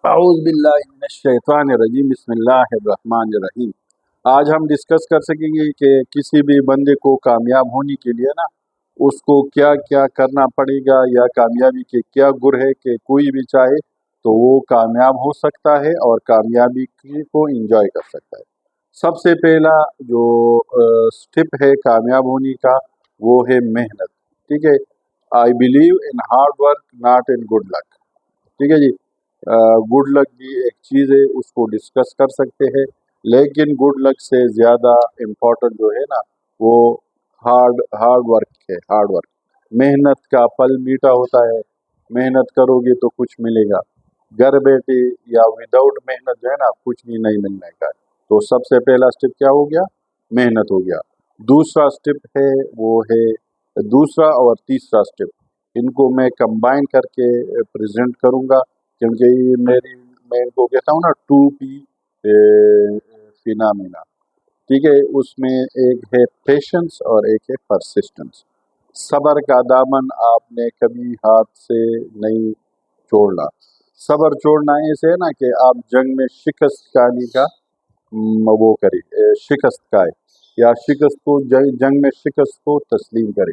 अऊज़ु बिल्लाहि मिनश्शैतानिर्रजीम बिस्मिल्लाहिर्रहमानिर्रहीम। आज हम डिस्कस कर सकेंगे कि किसी भी बंदे को कामयाब होने के लिए ना उसको क्या क्या करना पड़ेगा, या कामयाबी के क्या गुर है कि कोई भी चाहे तो वो कामयाब हो सकता है और कामयाबी को इंजॉय कर सकता है। सबसे पहला जो स्टेप है कामयाब होने का वो है मेहनत। ठीक है, I believe in hard work not in good luck. ठीक है जी, गुड लक भी एक चीज़ है, उसको डिस्कस कर सकते हैं, लेकिन गुड लक से ज़्यादा इम्पोर्टेंट जो है ना वो हार्ड हार्ड वर्क है। हार्ड वर्क, मेहनत का फल मीठा होता है। मेहनत करोगे तो कुछ मिलेगा, घर बैठे या विदाउट मेहनत जो है ना कुछ भी नहीं मिलने का है। तो सबसे पहला स्टेप क्या हो गया? मेहनत हो गया। दूसरा स्टेप है वो है, दूसरा और तीसरा स्टेप इनको मैं कंबाइन करके प्रेजेंट करूँगा, क्योंकि ये मैं इनको कहता हूँ ना 2P फिनामिना। ठीक है, उसमें एक है पेशेंस और एक है परसिस्टेंस। सब्र का दामन आपने कभी हाथ से नहीं छोड़ना। सब्र छोड़ना ऐसे है ना कि आप जंग में शिकस्त खाने का वो करे, शिकस्त खाए, या शिकस्त को जंग में शिकस्त को तस्लीम करे।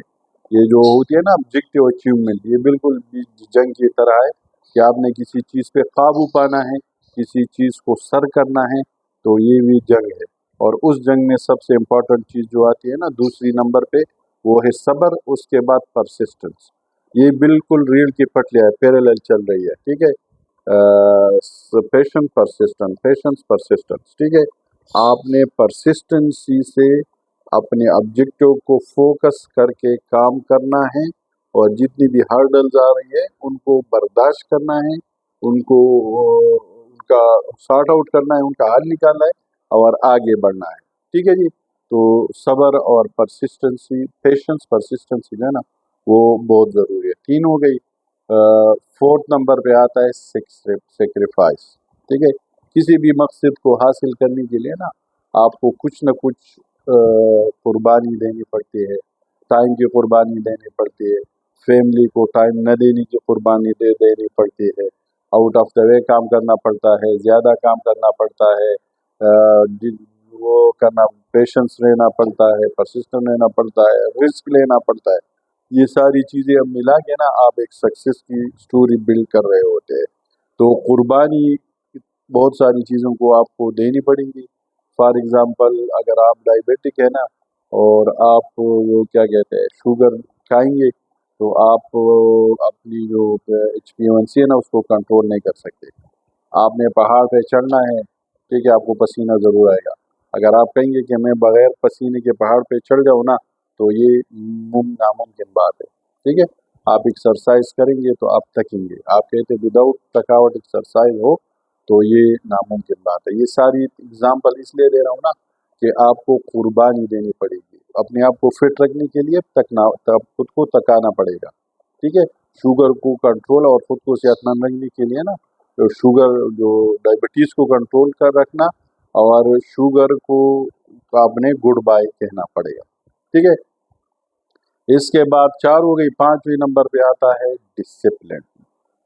ये जो होती है ना ऑब्जेक्टिव अचीवमेंट, ये बिल्कुल भी जंग की तरह है कि आपने किसी चीज़ पे काबू पाना है, किसी चीज़ को सर करना है, तो ये भी जंग है। और उस जंग में सबसे इम्पोर्टेंट चीज़ जो आती है ना दूसरी नंबर पे वो है सब्र, उसके बाद परसिस्टेंस। ये बिल्कुल रील की पटलियाँ है, पैरेलल चल रही है। ठीक है, पेशेंस परसिस्टेंस, पेशेंस परसिस्टेंस। ठीक है, आपने परसिस्टेंसी से अपने ऑब्जेक्टिव को फोकस करके काम करना है, और जितनी भी हर्डल्स आ रही है उनको बर्दाश्त करना है, उनको उनका सॉर्ट आउट करना है, उनका हल निकालना है और आगे बढ़ना है। ठीक है जी, तो सब्र और परसिस्टेंसी, पेशेंस परसिस्टेंसी जो है ना वो बहुत ज़रूरी है। 3 हो गई। फोर्थ नंबर पे आता है सेक्रीफाइस। ठीक है, किसी भी मकसद को हासिल करने के लिए ना आपको कुछ न कुछ कुर्बानी देनी पड़ती है। टाइम की कुर्बानी देनी पड़ती है, फैमिली को टाइम न देने की कुर्बानी देनी पड़ती है, आउट ऑफ द वे काम करना पड़ता है, ज़्यादा काम करना पड़ता है, वो करना, पेशेंस रहना पड़ता है, परसिस्टेंट रहना पड़ता है, रिस्क लेना पड़ता है। ये सारी चीज़ें अब मिला के ना आप एक सक्सेस की स्टोरी बिल्ड कर रहे होते हैं। तो कुर्बानी बहुत सारी चीज़ों को आपको देनी पड़ेगी। फॉर एग्ज़ाम्पल, अगर आप डायबिटिक है ना और आप वो क्या कहते हैं शुगर खाएंगे, तो आप अपनी जो HbA1c है ना उसको कंट्रोल नहीं कर सकते। आपने पहाड़ पे चढ़ना है, ठीक है, आपको पसीना ज़रूर आएगा। अगर आप कहेंगे कि मैं बगैर पसीने के पहाड़ पे चढ़ जाऊँ ना, तो ये नामुमकिन बात है। ठीक है, आप एक्सरसाइज करेंगे तो आप थकेंगे। आप कहते विदाउट थकावट एक्सरसाइज हो तो ये नामुमकिन बात है। ये सारी एग्जाम्पल इसलिए दे रहा हूँ ना कि आपको कुर्बानी देनी पड़ेगी। अपने आप को फिट रखने के लिए खुद को थकाना पड़ेगा। ठीक है, शुगर को कंट्रोल और खुद को सेहतमंद रखने के लिए ना तो शुगर जो डायबिटीज़ को कंट्रोल कर रखना, और शुगर को आपने गुड बाय कहना पड़ेगा। ठीक है, इसके बाद 4 हो गई। 5वें नंबर पे आता है डिसिप्लिन।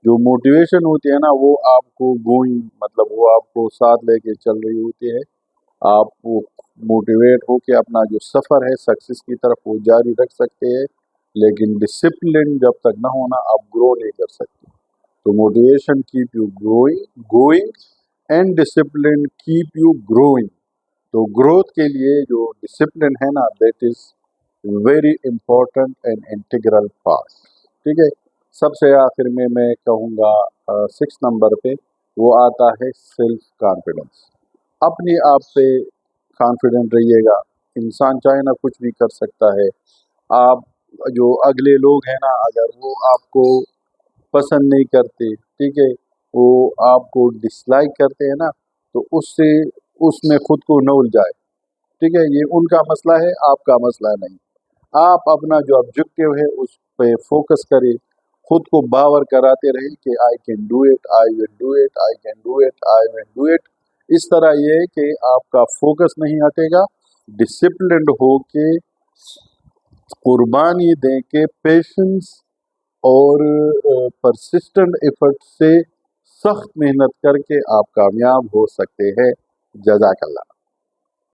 जो मोटिवेशन होती है ना वो आपको गोइंग, मतलब वो आपको साथ लेके चल रही होती है। आप वो मोटिवेट होके अपना जो सफ़र है सक्सेस की तरफ वो जारी रख सकते हैं, लेकिन डिसिप्लिन जब तक ना होना आप ग्रो नहीं कर सकते। तो motivation keep you going and discipline keep you growing. तो ग्रोथ के लिए जो डिसिप्लिन है ना that is very important and integral part. ठीक है, सबसे आखिर में मैं कहूँगा 6 नंबर पे वो आता है सेल्फ कॉन्फिडेंस। अपने आप पे कॉन्फिडेंट रहिएगा। इंसान चाहे ना कुछ भी कर सकता है। आप जो अगले लोग हैं ना अगर वो आपको पसंद नहीं करते, ठीक है, वो आपको डिसलाइक करते हैं ना, तो उससे उसमें खुद को न उलझाए। ठीक है, ये उनका मसला है, आपका मसला नहीं। आप अपना जो ऑब्जेक्टिव है उस पे फोकस करें, खुद को बावर कराते रहें कि I can do it, I will do it, I can do it, I will do it. इस तरह ये है कि आपका फोकस नहीं हटेगा। डिसिप्लिन्ड हो के, कुर्बानी दे के, पेशेंस और परसिस्टेंट एफर्ट से सख्त मेहनत करके आप कामयाब हो सकते हैं। जज़ाकल्लाह।